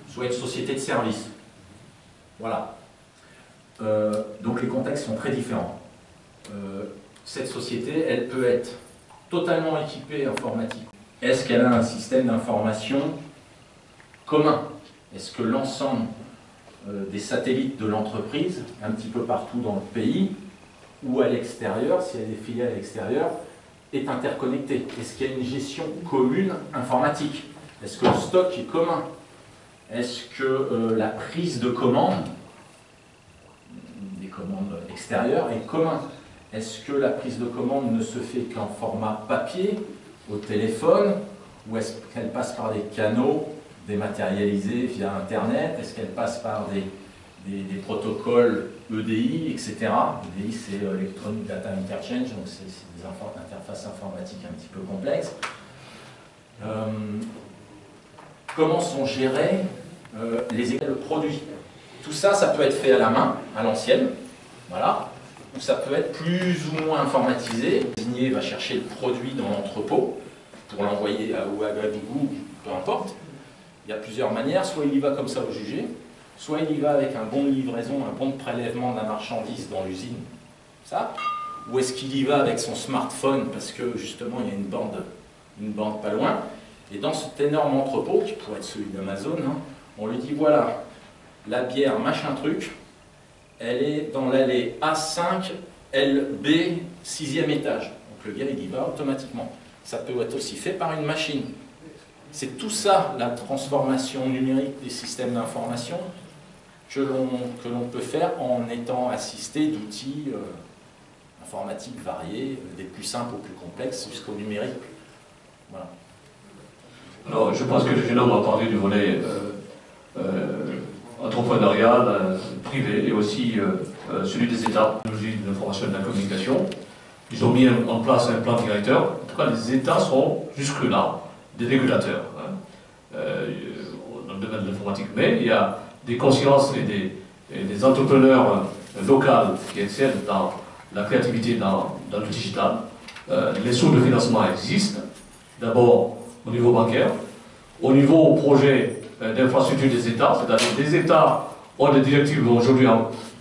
soit une société de service. Voilà. Donc les contextes sont très différents. Cette société, elle peut être totalement équipée informatique. Est-ce qu'elle a un système d'information commun? Est-ce que l'ensemble des satellites de l'entreprise, un petit peu partout dans le pays, ou à l'extérieur, s'il y a des filiales à l'extérieur, est interconnecté? Est-ce qu'il y a une gestion commune informatique? Est-ce que le stock est commun? Est-ce que la prise de commande, des commandes extérieures, est commun? Est-ce que la prise de commande ne se fait qu'en format papier, au téléphone, ou est-ce qu'elle passe par des canaux dématérialisés via Internet? Est-ce qu'elle passe par des protocoles EDI, etc. EDI, c'est Electronic Data Interchange, donc c'est des interfaces informatiques un petit peu complexes. Comment sont gérés le produit? Tout ça, ça peut être fait à la main, à l'ancienne, voilà, ou ça peut être plus ou moins informatisé. Le cuisinier va chercher le produit dans l'entrepôt pour l'envoyer à Ouagadougou, peu importe. Il y a plusieurs manières, soit il y va comme ça au jugé, soit il y va avec un bon de livraison, un bon de prélèvement de la marchandise dans l'usine, ça, ou est-ce qu'il y va avec son smartphone parce que justement il y a une bande pas loin, et dans cet énorme entrepôt, qui pourrait être celui d'Amazon, hein, on lui dit voilà, la bière machin truc, elle est dans l'allée A5, LB, 6e étage. Donc le gars il y va automatiquement. Ça peut être aussi fait par une machine. C'est tout ça, la transformation numérique des systèmes d'information que l'on peut faire en étant assisté d'outils informatiques variés, des plus simples aux plus complexes, jusqu'au numérique. Voilà. Alors, je pense que le jeune homme a parlé du volet entrepreneurial, privé, et aussi celui des États, de l'information et de la communication. Ils ont mis en place un plan directeur. En tout cas, les États sont jusque-là des régulateurs dans le domaine de l'informatique. Mais il y a des consciences et des entrepreneurs locaux qui excellent dans la créativité, dans le digital. Les sources de financement existent, d'abord au niveau bancaire, au niveau projet d'infrastructure des États, c'est-à-dire les États ont des directives aujourd'hui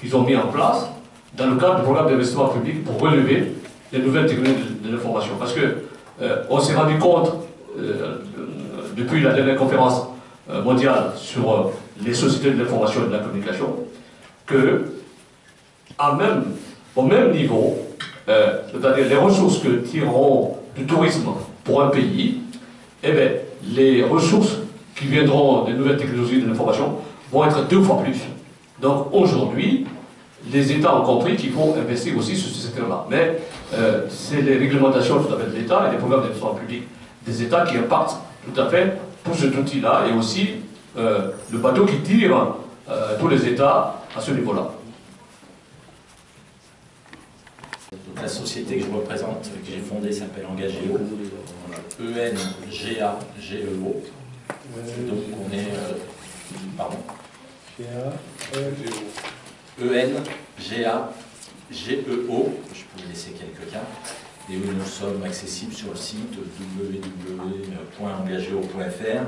qu'ils ont mis en place dans le cadre du programme d'investissement public pour relever les nouvelles technologies de l'information. Parce qu'on s'est rendu compte, depuis la dernière conférence mondiale sur les sociétés de l'information et de la communication, que au même niveau, c'est-à-dire les ressources que tireront du tourisme pour un pays, eh bien, les ressources qui viendront des nouvelles technologies de l'information vont être 2 fois plus. Donc aujourd'hui, les États ont compris qu'il faut investir aussi sur ce secteur-là. Mais c'est les réglementations tout à fait de l'État et les programmes d'investissement public des États qui impactent tout à fait pour cet outil-là et aussi le bateau qui tire tous les États à ce niveau-là. La société que je représente, que j'ai fondée, s'appelle Engageo, E-N-G-A-G-E-O. Donc on est... pardon. E-N-G-A-G-E-O. Je peux laisser quelques cas. Et où nous sommes accessibles sur le site www.engageo.fr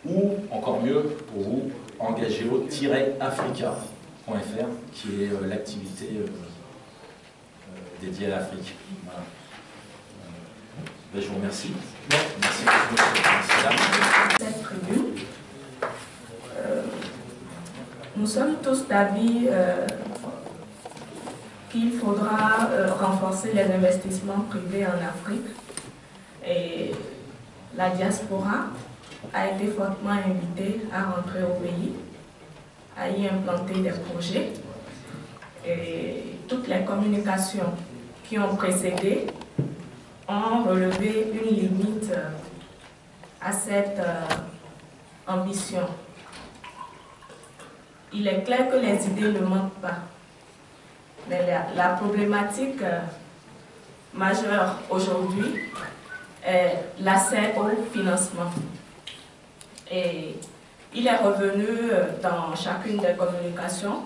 ou, encore mieux pour vous, engageo-africa.fr qui est l'activité dédiée à l'Afrique. Voilà. Je vous remercie. Merci beaucoup. Cette tribune, nous sommes tous d'avis qu'il faudra renforcer les investissements privés en Afrique. Et la diaspora a été fortement invitée à rentrer au pays, à y implanter des projets. Et toutes les communications qui ont précédé ont relevé une limite à cette ambition. Il est clair que les idées ne manquent pas, mais la problématique majeure aujourd'hui est l'accès au financement. Et il est revenu dans chacune des communications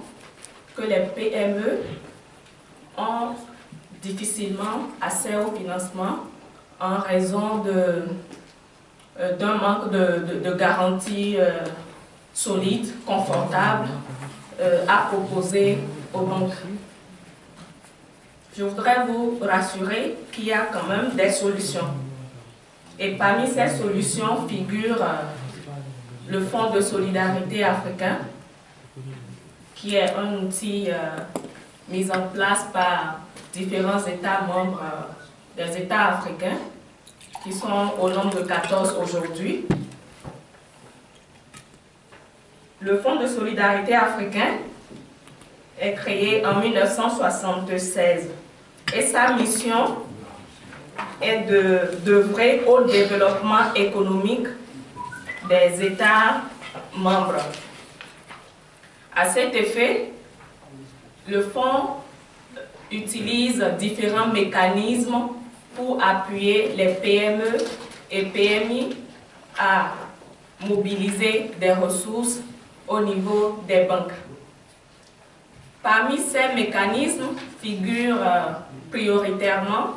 que les PME ont difficilement accès au financement en raison d'un manque de garantie solide, confortable à proposer aux banques. Je voudrais vous rassurer qu'il y a quand même des solutions. Et parmi ces solutions figure le Fonds de solidarité africain, qui est un outil mis en place par différents États membres des États africains, qui sont au nombre de 14 aujourd'hui. Le Fonds de solidarité africain est créé en 1976 et sa mission est d'œuvrer au développement économique des États membres. À cet effet, le fonds utilise différents mécanismes pour appuyer les PME et PMI à mobiliser des ressources au niveau des banques. Parmi ces mécanismes figure prioritairement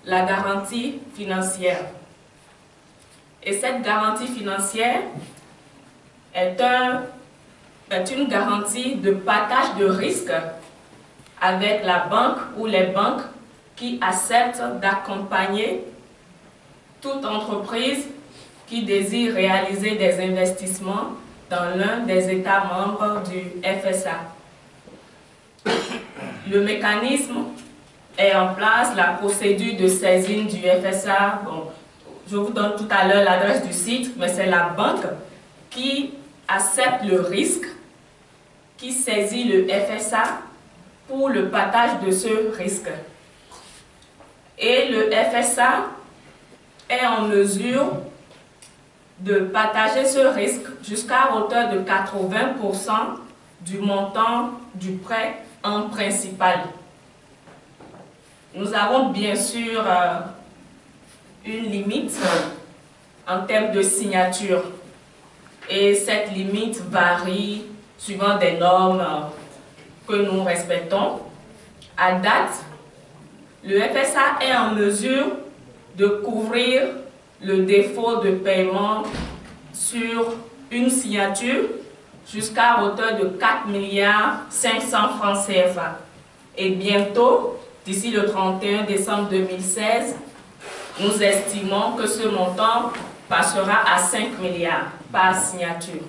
la garantie financière. Et cette garantie financière est une garantie de partage de risque avec la banque ou les banques qui acceptent d'accompagner toute entreprise qui désire réaliser des investissements dans l'un des États membres du FSA. Le mécanisme est en place, la procédure de saisine du FSA. Bon, je vous donne tout à l'heure l'adresse du site, mais c'est la banque qui accepte le risque, qui saisit le FSA pour le partage de ce risque. Et le FSA est en mesure de partager ce risque jusqu'à hauteur de 80% du montant du prêt en principal. Nous avons bien sûr une limite en termes de signature et cette limite varie suivant des normes que nous respectons. À date, le FSA est en mesure de couvrir le défaut de paiement sur une signature jusqu'à hauteur de 4,5 milliards francs CFA. Et bientôt, d'ici le 31 décembre 2016, nous estimons que ce montant passera à 5 milliards par signature.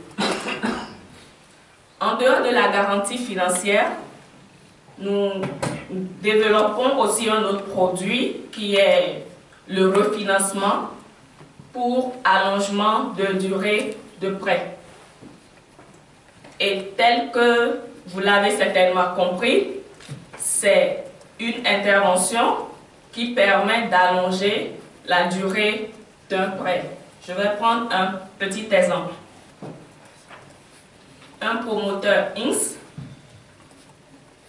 En dehors de la garantie financière, nous développons aussi un autre produit qui est le refinancement pour allongement de durée de prêt. Et tel que vous l'avez certainement compris, c'est une intervention qui permet d'allonger la durée d'un prêt. Je vais prendre un petit exemple. Un promoteur X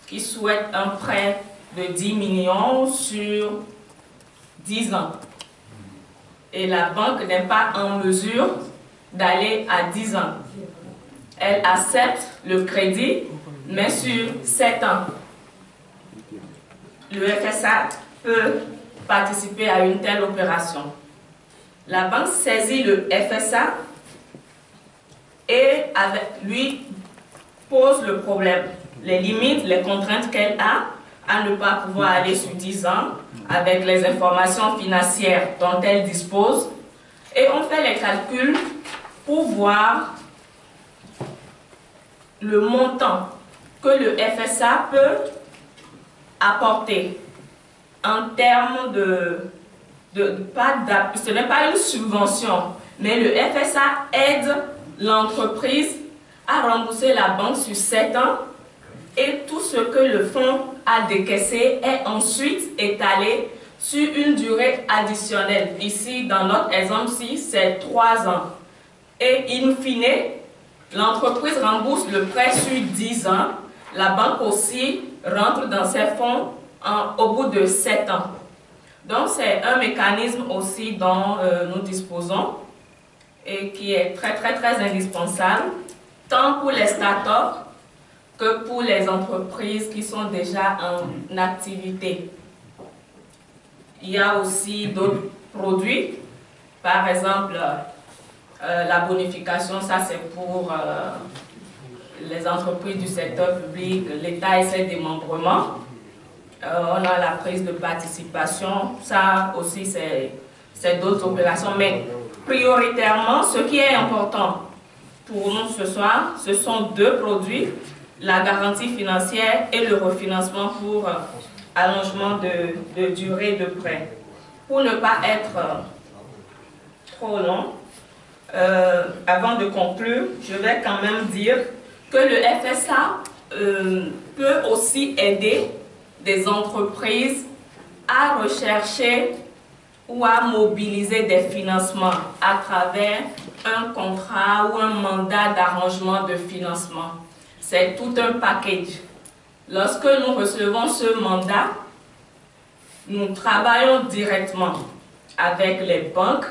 qui souhaite un prêt de 10 millions sur 10 ans. Et la banque n'est pas en mesure d'aller à 10 ans. Elle accepte le crédit, mais sur 7 ans. Le FSA peut participer à une telle opération. La banque saisit le FSA et lui pose le problème, les limites, les contraintes qu'elle a à ne pas pouvoir aller sur 10 ans avec les informations financières dont elle dispose. Et on fait les calculs pour voir le montant que le FSA peut apporter en termes ce n'est pas une subvention, mais le FSA aide l'entreprise à rembourser la banque sur 7 ans et tout ce que le fonds a décaissé est ensuite étalé sur une durée additionnelle. Ici, dans notre exemple-ci, c'est 3 ans. Et in fine, l'entreprise rembourse le prêt sur 10 ans. La banque aussi rentre dans ses fonds au bout de 7 ans. Donc, c'est un mécanisme aussi dont nous disposons et qui est très indispensable, tant pour les startups que pour les entreprises qui sont déjà en activité. Il y a aussi d'autres produits, par exemple La bonification, ça c'est pour les entreprises du secteur public, l'État et ses démembrements. On a la prise de participation, ça aussi c'est d'autres opérations, mais prioritairement, ce qui est important pour nous ce soir, ce sont deux produits, la garantie financière et le refinancement pour allongement de durée de prêt. Pour ne pas être trop long, avant de conclure, je vais quand même dire que le FSA peut aussi aider des entreprises à rechercher ou à mobiliser des financements à travers un contrat ou un mandat d'arrangement de financement. C'est tout un package. Lorsque nous recevons ce mandat, nous travaillons directement avec les banques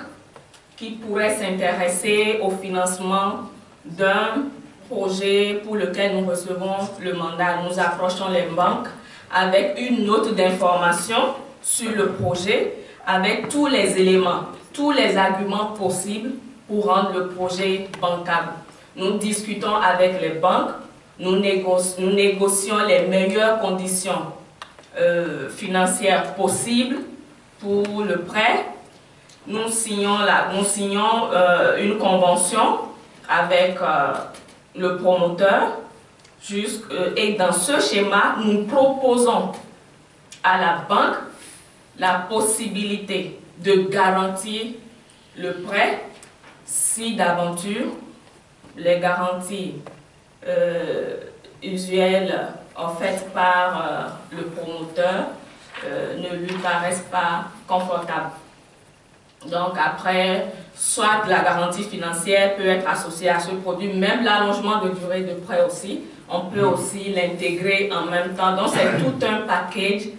qui pourraient s'intéresser au financement d'un projet pour lequel nous recevons le mandat. Nous approchons les banques avec une note d'information sur le projet, avec tous les éléments, tous les arguments possibles pour rendre le projet bancable. Nous discutons avec les banques, nous négocions les meilleures conditions financières possibles pour le prêt. Nous signons une convention avec le promoteur et dans ce schéma, nous proposons à la banque la possibilité de garantir le prêt si d'aventure les garanties usuelles offertes par le promoteur ne lui paraissent pas confortables. Donc après, soit la garantie financière peut être associée à ce produit, même l'allongement de durée de prêt aussi, on peut aussi l'intégrer en même temps. Donc c'est tout un package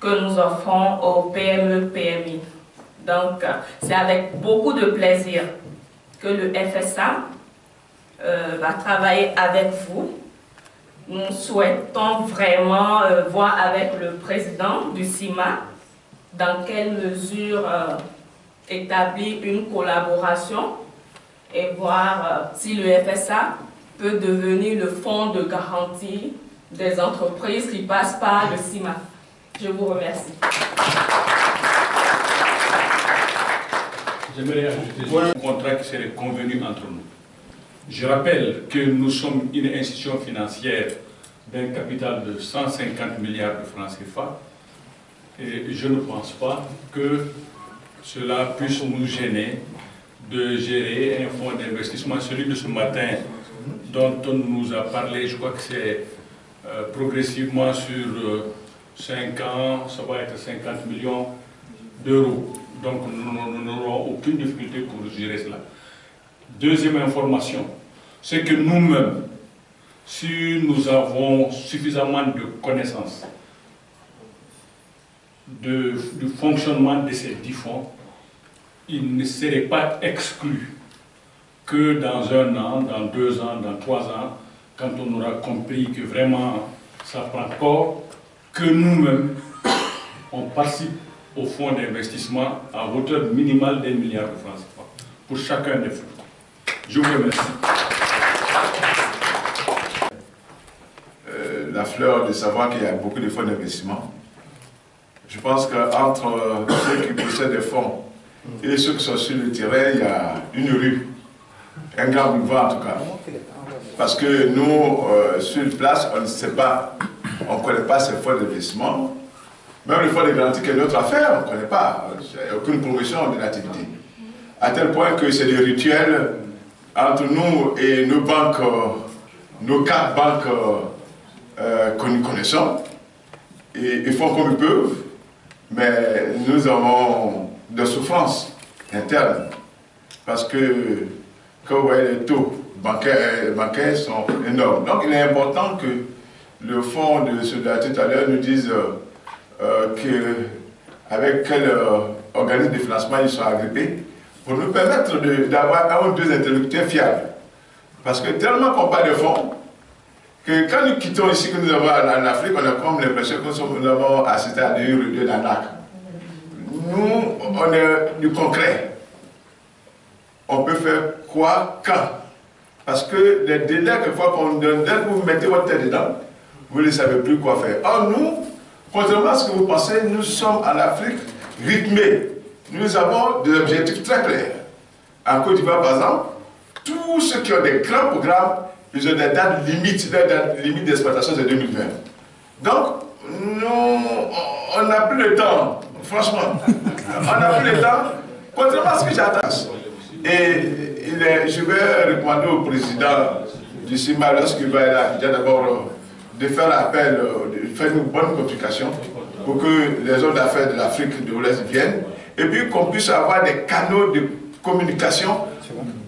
que nous offrons aux PME, PMI. Donc c'est avec beaucoup de plaisir que le FSA va travailler avec vous. Nous souhaitons vraiment voir avec le président du CIMA dans quelle mesure établir une collaboration et voir si le FSA peut devenir le fonds de garantie des entreprises qui passent par le CIMA. Je vous remercie. J'aimerais ajouter un contrat qui serait convenu entre nous. Je rappelle que nous sommes une institution financière d'un capital de 150 milliards de francs CFA et je ne pense pas que cela puisse nous gêner de gérer un fonds d'investissement. Celui de ce matin dont on nous a parlé, je crois que c'est progressivement sur 5 ans, ça va être 50 millions d'euros. Donc nous n'aurons aucune difficulté pour gérer cela. Deuxième information, c'est que nous-mêmes, si nous avons suffisamment de connaissances du fonctionnement de ces 10 fonds, il ne serait pas exclu que dans 1 an, dans 2 ans, dans 3 ans, quand on aura compris que vraiment ça prend corps, que nous-mêmes, on participe au fonds d'investissement à hauteur minimale d'1 milliard de francs CFA pour chacun des fonds. Je vous remercie. La fleur de savoir qu'il y a beaucoup de fonds d'investissement. Je pense qu'entre ceux qui possèdent des fonds et ceux qui sont sur le terrain, il y a une rue, un grand boulevard en tout cas. Parce que nous, sur place, on ne sait pas, on ne connaît pas ces fonds d'investissement. Même le fonds de garantie qui est notre affaire, on ne connaît pas. Il n'y a aucune promotion de l'activité. À tel point que c'est des rituels entre nous et nos banques, nos 4 banques que nous connaissons. Et ils font comme ils peuvent, mais nous avons des souffrances internes. Parce que, quand vous voyez les taux bancaires sont énormes. Donc il est important que le fonds de solidarité tout à l'heure nous dise avec quel organisme de financement ils sont agrippés pour nous permettre d'avoir 1 ou 2 interlocuteurs fiables. Parce que tellement qu'on parle de fonds, que quand nous quittons ici, que nous avons en Afrique, on a comme l'impression que nous avons assisté à des rues d'arnaque. Nous, on est du concret. on peut faire quoi, quand. Parce que les délais, quelquefois, qu'on donne, dès que vous mettez votre tête dedans, vous ne savez plus quoi faire. Or, nous, contrairement à ce que vous pensez, nous sommes en Afrique rythmés. Nous avons des objectifs très clairs. En Côte d'Ivoire, par exemple, tous ceux qui ont des grands programmes, ils ont des dates limites. La date limite d'exploitation, c'est 2020. Donc, nous, on n'a plus le temps, franchement. On n'a plus le temps, contrairement à ce que j'attends. Et je vais recommander au président du CIMA, lorsqu'il va aller à d'abord de faire appel, de faire une bonne communication pour que les hommes d'affaires de l'Afrique de l'Ouest viennent et puis qu'on puisse avoir des canaux de communication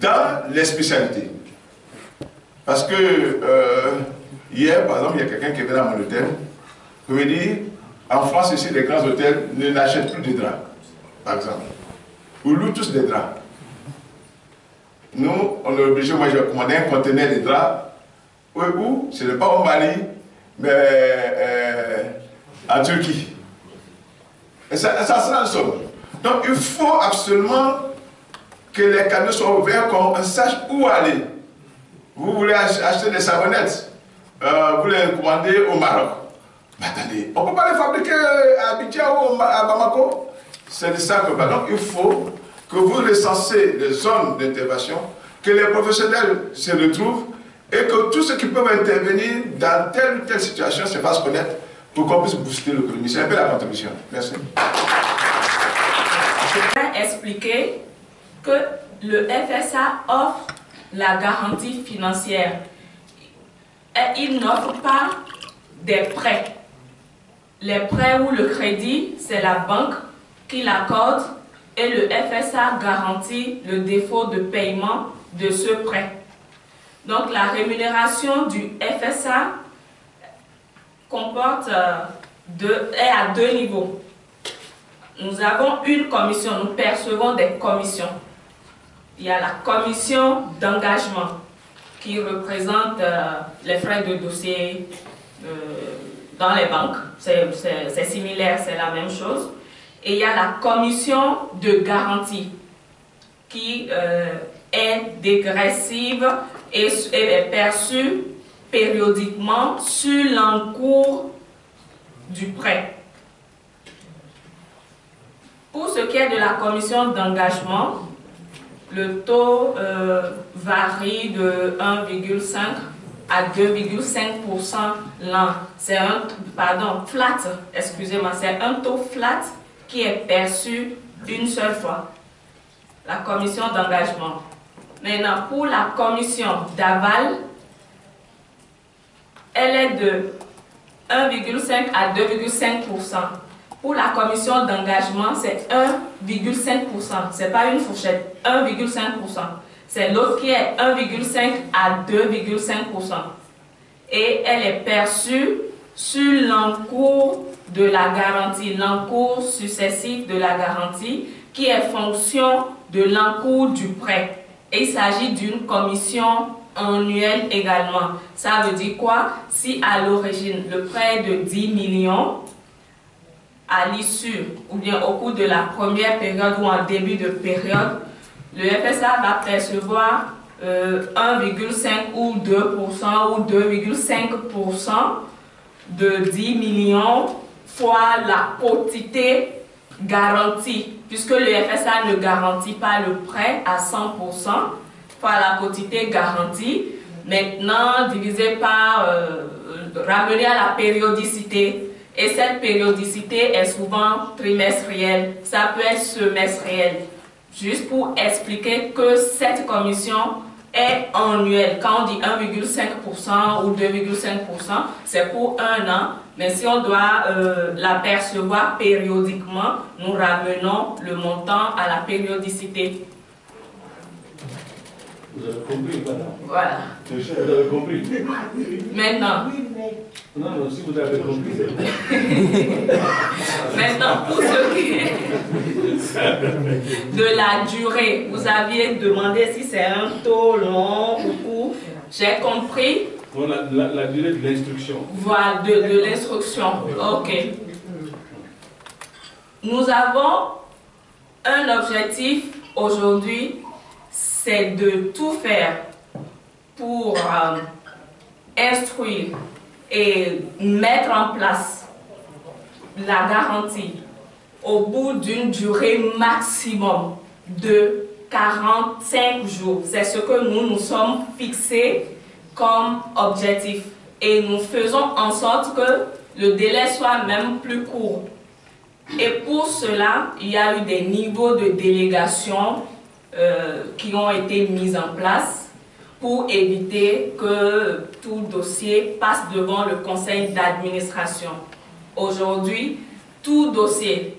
dans les spécialités. Parce que hier, par exemple, il y a quelqu'un qui est venu à mon hôtel qui me dit, en France, ici, les grands hôtels ne n'achètent plus de draps, par exemple. Ou louent tous des draps. Nous, on est obligé, moi j'ai commandé un conteneur de draps, où ce n'est pas au Mali, mais en Turquie. Et ça sera le somme. Donc il faut absolument que les canaux soient ouverts, qu'on sache où aller. Vous voulez acheter des savonnettes, vous les commandez au Maroc. Mais attendez, on ne peut pas les fabriquer à Abidjan ou à Bamako. C'est de ça que... Donc il faut que vous recensez les zones d'intervention, que les professionnels se retrouvent et que tous ceux qui peuvent intervenir dans telle ou telle situation se fassent connaître pour qu'on puisse booster l'économie. C'est un peu la contribution. Merci. Je vais expliquer que le FSA offre la garantie financière. Et il n'offre pas des prêts. Les prêts ou le crédit, c'est la banque qui l'accorde et le FSA garantit le défaut de paiement de ce prêt. Donc la rémunération du FSA comporte est à deux niveaux. Nous avons une commission, nous percevons des commissions. Il y a la commission d'engagement qui représente les frais de dossier dans les banques. C'est similaire, c'est la même chose. Et il y a la commission de garantie qui est dégressive et est perçue périodiquement sur l'encours du prêt. Pour ce qui est de la commission d'engagement, le taux varie de 1,5 à 2,5% l'an. C'est un, flat, excusez-moi, c'est un taux flat qui est perçu une seule fois. La commission d'engagement. Maintenant, pour la commission d'aval, elle est de 1,5 à 2,5%. Pour la commission d'engagement, c'est 1,5%. Ce n'est pas une fourchette, 1,5%. C'est l'autre qui est 1,5 à 2,5%. Et elle est perçue sur l'encours de la garantie, l'encours successif de la garantie, qui est fonction de l'encours du prêt. Et il s'agit d'une commission annuelle également. Ça veut dire quoi? Si à l'origine, le prêt est de 10 millions, à l'issue ou bien au cours de la première période ou en début de période, le FSA va percevoir 1,5 ou 2% ou 2,5% de 10 millions fois la quotité garantie, puisque le FSA ne garantit pas le prêt à 100%, fois la quotité garantie, maintenant divisé par, ramené à la périodicité. Et cette périodicité est souvent trimestrielle, ça peut être semestriel. Juste pour expliquer que cette commission est annuelle. Quand on dit 1,5% ou 2,5%, c'est pour un an. Mais si on doit la percevoir périodiquement, nous ramenons le montant à la périodicité. Vous avez compris, madame? Voilà. Vous avez compris? Maintenant. Non, non, si vous avez compris. Maintenant, pour ce qui est de la durée, vous aviez demandé si c'est un taux long ou court. J'ai compris. Bon, la durée de l'instruction. Voilà, de l'instruction. Ok. Nous avons un objectif aujourd'hui, c'est de tout faire pour instruire et mettre en place la garantie au bout d'une durée maximum de 45 jours. C'est ce que nous sommes fixés comme objectif. Et nous faisons en sorte que le délai soit même plus court. Et pour cela, il y a eu des niveaux de délégation qui ont été mis en place pour éviter que tout dossier passe devant le conseil d'administration. Aujourd'hui, tout dossier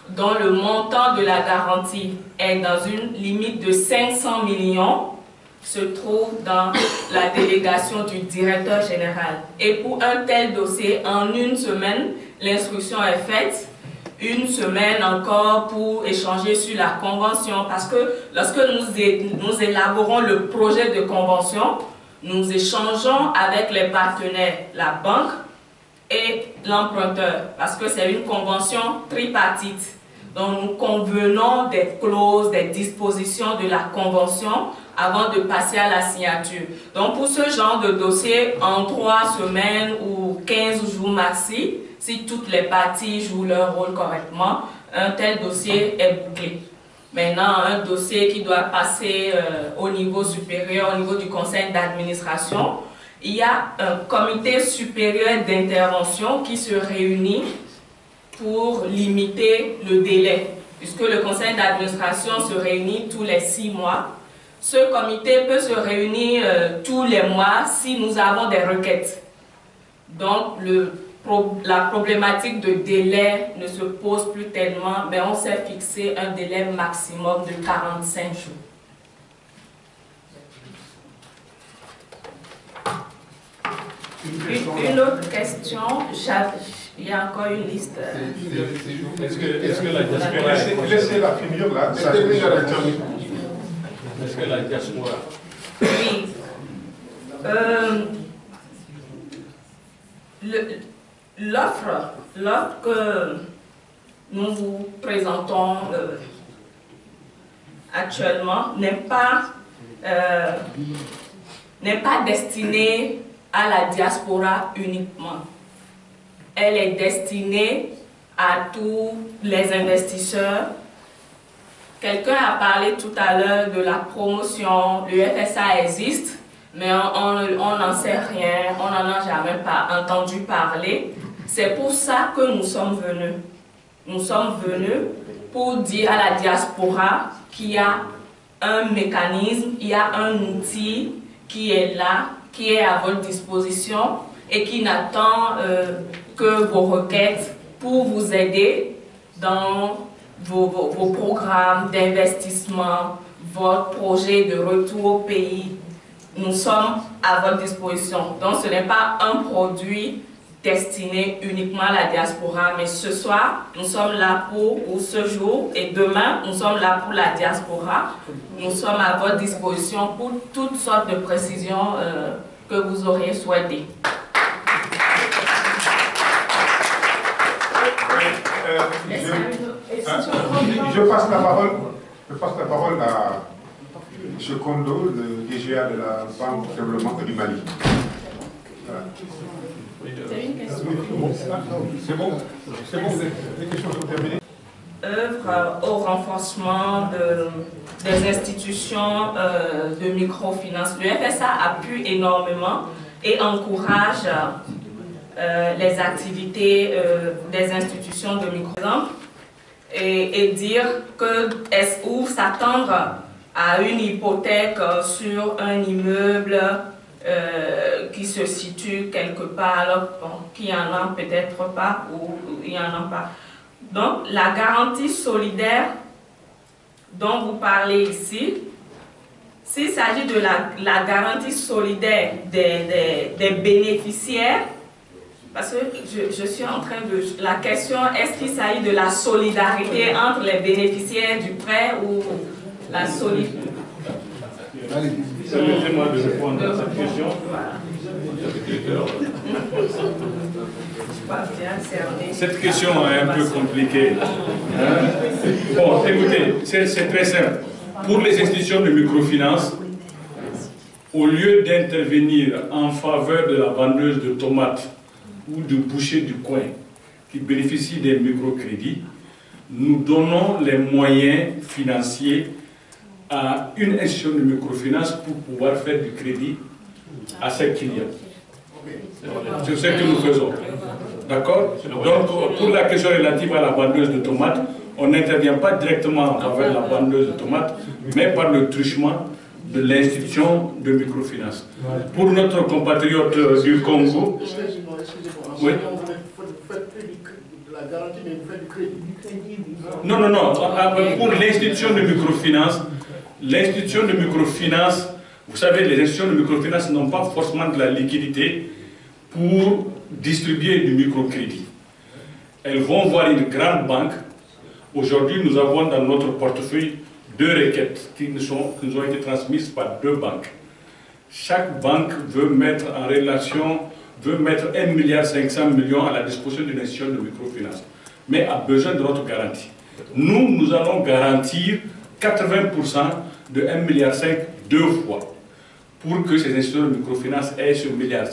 dont le montant de la garantie est dans une limite de 500 millions se trouve dans la délégation du directeur général. Et pour un tel dossier, en une semaine, l'instruction est faite. Une semaine encore pour échanger sur la convention, parce que lorsque nous élaborons le projet de convention, nous échangeons avec les partenaires, la banque et l'emprunteur, parce que c'est une convention tripartite. Donc nous convenons des clauses, des dispositions de la convention avant de passer à la signature. Donc pour ce genre de dossier, en 3 semaines ou 15 jours maxi, si toutes les parties jouent leur rôle correctement, un tel dossier est bouclé. Maintenant, un dossier qui doit passer au niveau supérieur, au niveau du conseil d'administration, il y a un comité supérieur d'intervention qui se réunit pour limiter le délai, puisque le conseil d'administration se réunit tous les 6 mois. Ce comité peut se réunir tous les mois si nous avons des requêtes. Donc, la problématique de délai ne se pose plus tellement, mais on s'est fixé un délai maximum de 45 jours. Une autre question, il y a encore une liste. Est-ce que la diaspora... Laissez-la finir là. Est-ce que la diaspora... Oui. L'offre que nous vous présentons actuellement n'est pas destinée à la diaspora uniquement. Elle est destinée à tous les investisseurs. Quelqu'un a parlé tout à l'heure de la promotion. Le FSA existe, mais on n'en sait rien, on n'en a jamais entendu parler. C'est pour ça que nous sommes venus. Nous sommes venus pour dire à la diaspora qu'il y a un mécanisme, il y a un outil qui est là, qui est à votre disposition et qui n'attend que vos requêtes pour vous aider dans vos programmes d'investissement, votre projet de retour au pays. Nous sommes à votre disposition. Donc ce n'est pas un produit destiné uniquement à la diaspora, mais ce soir, nous sommes là ou ce jour et demain, nous sommes là pour la diaspora. Nous sommes à votre disposition pour toutes sortes de précisions que vous auriez souhaitées. Je passe la parole à M. Kondo, le DGA de la Banque de développement du Mali. Voilà. C'est une question. C'est bon, les questions sont terminées. Œuvre au renforcement des institutions de microfinance. Le FSA appuie énormément et encourage les activités des institutions de microfinance et dire que ou s'attendre à une hypothèque sur un immeuble qui se situe quelque part, alors qu'il y en a peut-être pas ou il n'y en a pas. Donc, la garantie solidaire dont vous parlez ici, s'il s'agit de la garantie solidaire des bénéficiaires, parce que je suis en train de... La question, est-ce qu'il s'agit de la solidarité entre les bénéficiaires du prêt ou la solidarité? Permettez-moi de répondre à cette question. Cette question est un peu compliquée. Bon, écoutez, c'est très simple. Pour les institutions de microfinance, au lieu d'intervenir en faveur de la vendeuse de tomates ou du boucher du coin qui bénéficie des microcrédits, nous donnons les moyens financiers à une institution de microfinance pour pouvoir faire du crédit à ses clients. C'est ce que nous faisons. D'accord? Donc, pour la question relative à la vendeuse de tomates, on n'intervient pas directement en faveur de la vendeuse de tomates, mais par le truchement de l'institution de microfinance. Pour notre compatriote du Congo, oui. Non, non, non. Pour l'institution de microfinance, vous savez, les institutions de microfinance n'ont pas forcément de la liquidité pour distribuer du microcrédit. Elles vont voir une grande banque. Aujourd'hui, nous avons dans notre portefeuille 2 requêtes qui nous ont été transmises par 2 banques. Chaque banque veut mettre en relation, veut mettre 1,5 milliard à la disposition d'une institution de microfinance, mais a besoin de notre garantie. Nous allons garantir 80% de 1,5 milliard 2 fois pour que ces institutions de microfinance aient ce 1,5 milliard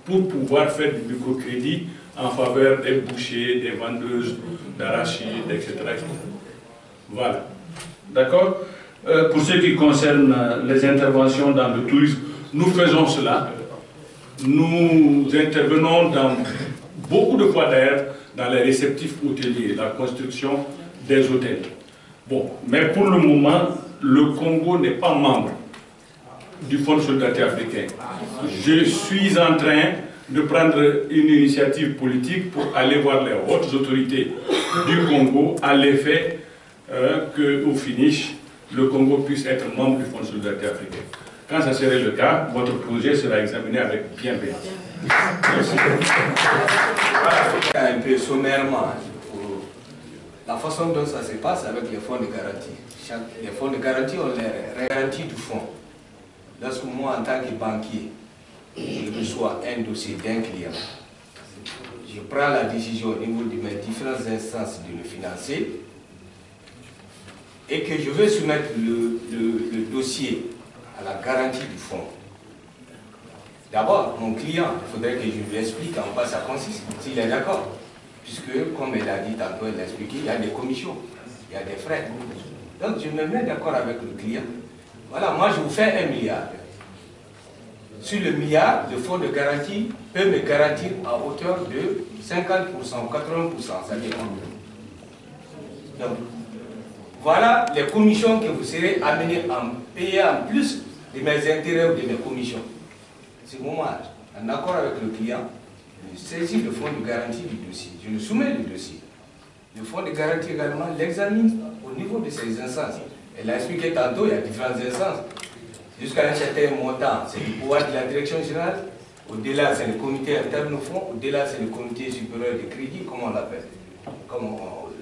pour pouvoir faire du microcrédit en faveur des bouchers, des vendeuses d'arachides, etc., etc. Voilà. D'accord? Pour ce qui concerne les interventions dans le tourisme, nous faisons cela. Nous intervenons dans beaucoup de fois d'ailleurs dans les réceptifs hôteliers, la construction des hôtels. Bon, mais pour le moment, le Congo n'est pas membre du Fonds de solidarité africain. Je suis en train de prendre une initiative politique pour aller voir les hautes autorités du Congo à l'effet qu'au finish, le Congo puisse être membre du Fonds de solidarité africain. Quand ça serait le cas, votre projet sera examiné avec bienveillance. Merci. Un peu sommairement, la façon dont ça se passe avec les fonds de garantie. Les fonds de garantie, on les garantit du fonds. Lorsque moi, en tant que banquier, je reçois un dossier d'un client, je prends la décision au niveau de mes différentes instances de le financer et que je veux soumettre le dossier à la garantie du fonds. D'abord, mon client, il faudrait que je lui explique en quoi ça consiste, s'il est d'accord. Puisque, comme elle a dit tantôt, elle l'a expliqué, il y a des commissions, il y a des frais. Donc, je me mets d'accord avec le client. Voilà, moi, je vous fais 1 milliard. Sur le milliard, le fonds de garantie peut me garantir à hauteur de 50%, 80%, ça dépend. Donc, voilà les commissions que vous serez amenés à payer en plus de mes intérêts ou de mes commissions. C'est moi, en accord avec le client, je saisis le fonds de garantie du dossier, je le soumets le dossier. Le fonds de garantie également l'examine au niveau de ses instances. Elle a expliqué tantôt, il y a différentes instances. Jusqu'à un certain montant, c'est le pouvoir de la direction générale. Au-delà, c'est le comité interne au fonds. Au-delà, c'est le comité supérieur de crédit, comme on l'appelle. Comme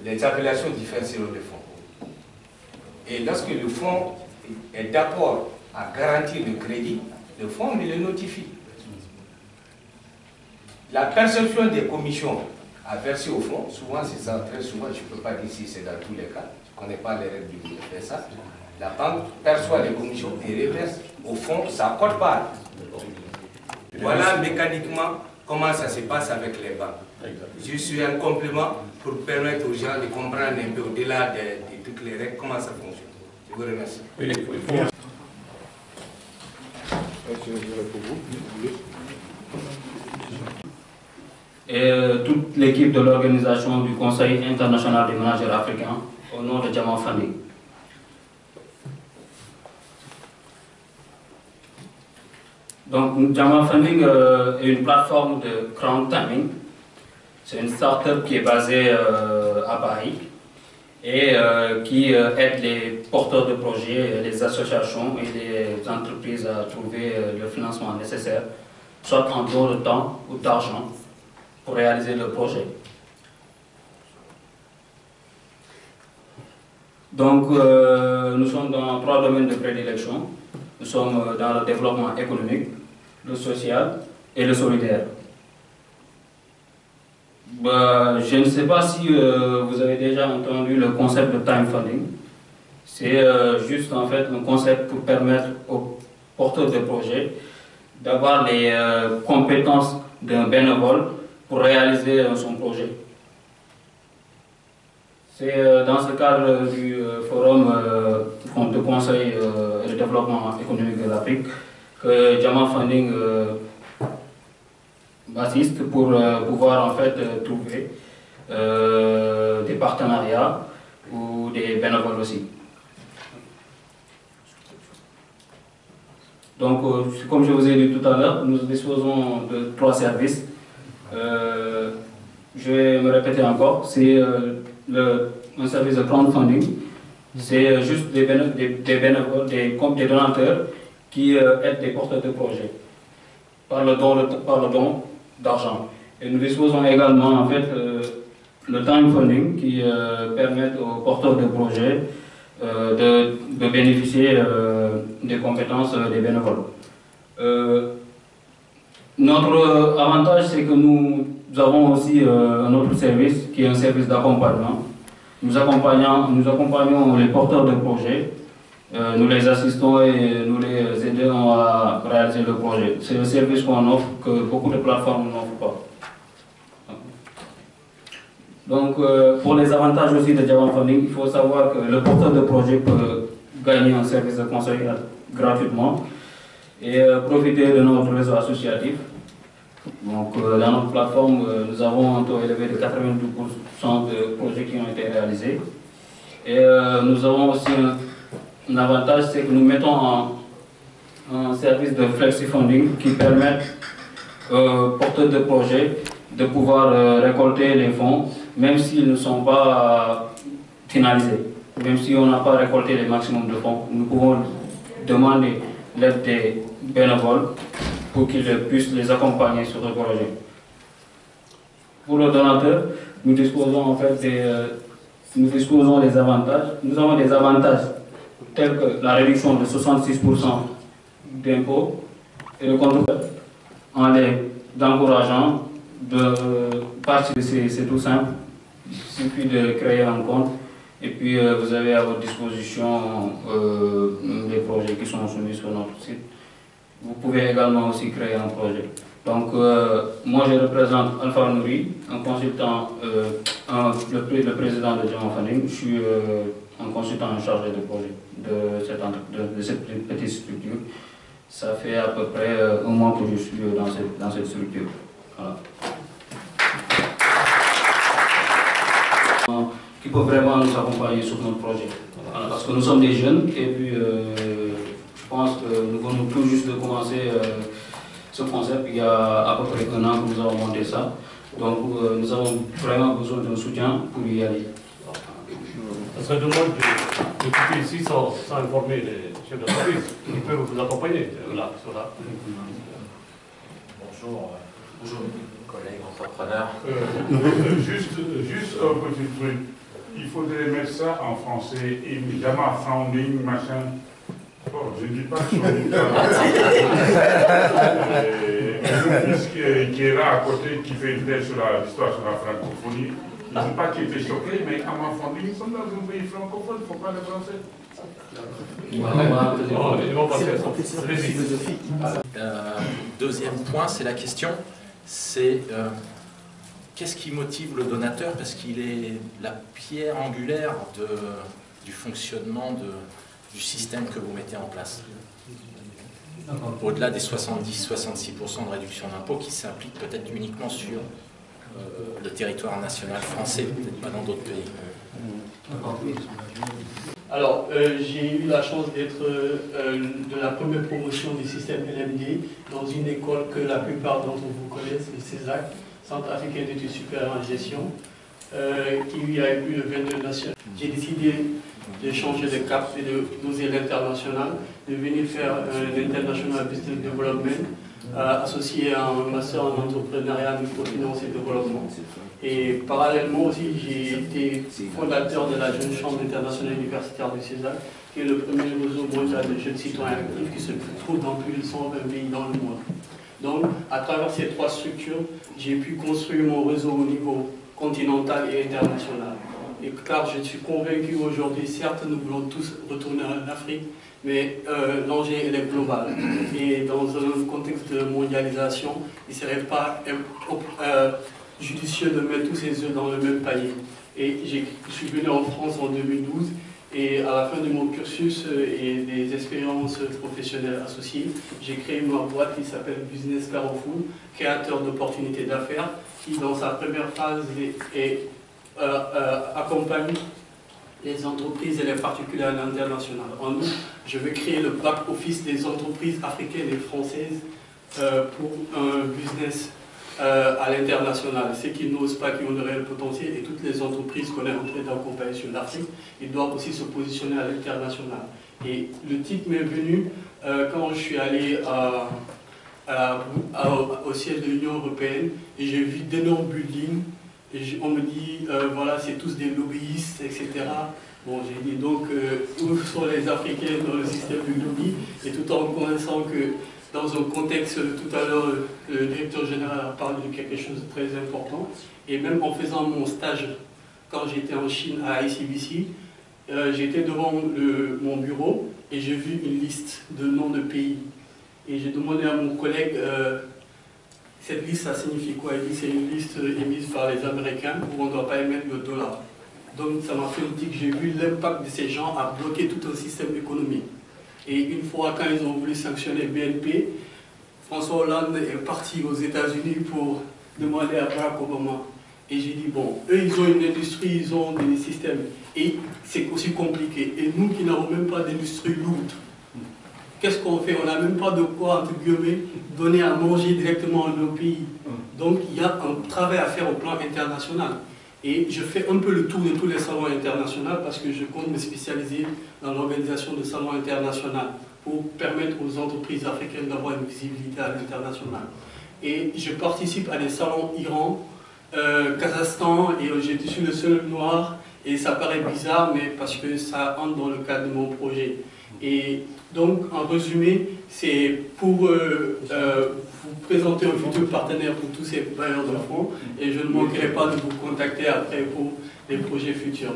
les appellations diffèrent selon les fonds. Et lorsque le fonds est d'accord à garantir le crédit, le fonds me le notifie. La perception des commissions à verser au fonds, souvent c'est ça, très souvent, je ne peux pas dire si c'est dans tous les cas, je ne connais pas les règles du monde de faire ça. La banque perçoit les commissions et reverse au fond sa quote-part. Voilà mécaniquement comment ça se passe avec les banques. Je suis un complément pour permettre aux gens de comprendre un peu au-delà de toutes les règles comment ça fonctionne. Je vous remercie. Et toute l'équipe de l'organisation du Conseil international des managers africains, au nom de Diamant Funding. Donc, Diamant Funding est une plateforme de crowdfunding. C'est une start-up qui est basée à Paris et qui aide les porteurs de projets, les associations et les entreprises à trouver le financement nécessaire, soit en don de temps ou d'argent, pour réaliser le projet. Donc, nous sommes dans 3 domaines de prédilection. Nous sommes dans le développement économique, le social et le solidaire. Je ne sais pas si vous avez déjà entendu le concept de time funding. C'est juste en fait un concept pour permettre aux porteurs de projets d'avoir les compétences d'un bénévole pour réaliser son projet. C'est dans ce cadre du forum de conseil et de développement économique de l'Afrique que Jama Funding assiste pour pouvoir en fait trouver des partenariats ou des bénévoles aussi. Donc, comme je vous ai dit tout à l'heure, nous disposons de 3 services. Je vais me répéter encore, c'est un service de crowdfunding. C'est juste des bénévoles, des donateurs qui aident des porteurs de projets par le don d'argent. Et nous disposons également en fait le time funding qui permet aux porteurs de projets de bénéficier des compétences des bénévoles. Notre avantage, c'est que nous avons aussi un autre service qui est un service d'accompagnement. Nous accompagnons les porteurs de projets, nous les assistons et nous les aidons à réaliser le projet. C'est un service qu'on offre que beaucoup de plateformes n'offrent pas. Donc, pour les avantages aussi de Jama Funding, il faut savoir que le porteur de projet peut gagner un service de conseil gratuitement et profiter de notre réseau associatif. Donc, dans notre plateforme, nous avons un taux élevé de 92% de projets qui ont été réalisés. Et nous avons aussi un avantage, c'est que nous mettons un service de flexi-funding qui permet aux porteurs de projets de pouvoir récolter les fonds, même s'ils ne sont pas finalisés. Même si on n'a pas récolté le maximum de fonds, nous pouvons demander l'aide des bénévoles pour qu'ils puissent les accompagner sur le projet. Pour le donateur, nous disposons en fait des avantages. Nous avons des avantages tels que la réduction de 66% d'impôts et le contrôle en les encourageant de participer. C'est tout simple. Il suffit de créer un compte et puis vous avez à votre disposition les projets qui sont soumis sur notre site. Vous pouvez également aussi créer un projet. Donc, moi je représente Alpha Nouri, un consultant, le président de Jama Funding. Je suis un consultant chargé de projet de cette petite structure. Ça fait à peu près un mois que je suis dans cette structure. Voilà. Qui peut vraiment nous accompagner sur notre projet. Voilà, parce que nous sommes des jeunes et puis je pense que nous venons tout juste de commencer ce concept. Il y a à peu près 1 an que nous avons monté ça. Donc nous avons vraiment besoin d'un soutien pour y aller. Ça serait dommage de quitter ici sans informer les chefs d'entreprise qui peuvent vous accompagner là. Bonjour, collègues entrepreneurs. Juste un petit truc. Il faudrait mettre ça en français et Jama Funding, machin. Oh, je ne dis pas que un fils qui est là à côté, qui fait une thèse sur l'histoire sur la francophonie. Je ne dis pas qu'il était choqué, mais Jama Funding, nous sommes dans un pays francophone, il ne faut pas le français. Deuxième point, c'est la question, c'est qu'est-ce qui motive le donateur, parce qu'il est la pierre angulaire du fonctionnement du système que vous mettez en place. Au-delà des 70-66% de réduction d'impôts qui s'appliquent peut-être uniquement sur le territoire national français, peut-être pas dans d'autres pays. Alors, j'ai eu la chance d'être de la première promotion du système LMD dans une école que la plupart d'entre vous connaissent, le CESAC, Centre africain d'études supérieures en gestion, qui a eu le 22 national. J'ai décidé de changer de cap et de doser l'international, de venir faire l'International Business Development, associé à un master en entrepreneuriat, microfinance et développement. Et parallèlement aussi, j'ai été fondateur de la Jeune Chambre internationale universitaire du CESAC, qui est le premier réseau mondial de jeunes citoyens actifs qui se trouve dans plus de 120 pays dans le monde. Donc, à travers ces 3 structures, j'ai pu construire mon réseau au niveau continental et international. Et car je suis convaincu aujourd'hui, certes, nous voulons tous retourner en Afrique, mais l'enjeu est global. Et dans un contexte de mondialisation, il ne serait pas judicieux de mettre tous ses œufs dans le même panier. Et je suis venu en France en 2012, et à la fin de mon cursus et des expériences professionnelles associées, j'ai créé ma boîte qui s'appelle Business Carrefour, créateur d'opportunités d'affaires, qui dans sa première phase accompagne les entreprises et les particuliers à l'international. En outre, je vais créer le back-office des entreprises africaines et françaises pour un business à l'international. Ceux qui n'osent pas, qui ont le réel potentiel, et toutes les entreprises qu'on est en train d'accompagner sur l'Afrique, ils doivent aussi se positionner à l'international. Et le titre m'est venu quand je suis allé au siège de l'Union européenne et j'ai vu d'énormes buildings. Et on me dit, voilà, c'est tous des lobbyistes, etc. Bon, j'ai dit donc, où sont les Africains dans le système du lobby? Et tout en connaissant que dans un contexte, tout à l'heure, le directeur général a parlé de quelque chose de très important. Et même en faisant mon stage, quand j'étais en Chine à ICBC, j'étais devant mon bureau et j'ai vu une liste de noms de pays. Et j'ai demandé à mon collègue, cette liste, ça signifie quoi? Il dit c'est une liste émise par les Américains où on ne doit pas émettre le dollar. Donc ça m'a fait me dire que j'ai vu l'impact de ces gens à bloquer tout un système économique. Et une fois, quand ils ont voulu sanctionner BNP, François Hollande est parti aux États-Unis pour demander à Barack Obama. Et j'ai dit, bon, eux, ils ont une industrie, ils ont des systèmes. Et c'est aussi compliqué. Et nous qui n'avons même pas d'industrie lourde, qu'est-ce qu'on fait? On n'a même pas de quoi, entre guillemets, donner à manger directement à nos pays. Donc il y a un travail à faire au plan international. Et je fais un peu le tour de tous les salons internationaux parce que je compte me spécialiser dans l'organisation de salons internationaux pour permettre aux entreprises africaines d'avoir une visibilité à l'international. Et je participe à des salons Iran, Kazakhstan, et je suis le seul noir, et ça paraît bizarre, mais parce que ça entre dans le cadre de mon projet. Et donc, en résumé, c'est pour vous présenter un futur partenaire pour tous ces bailleurs de fonds, et je ne manquerai pas de vous contacter après pour les projets futurs.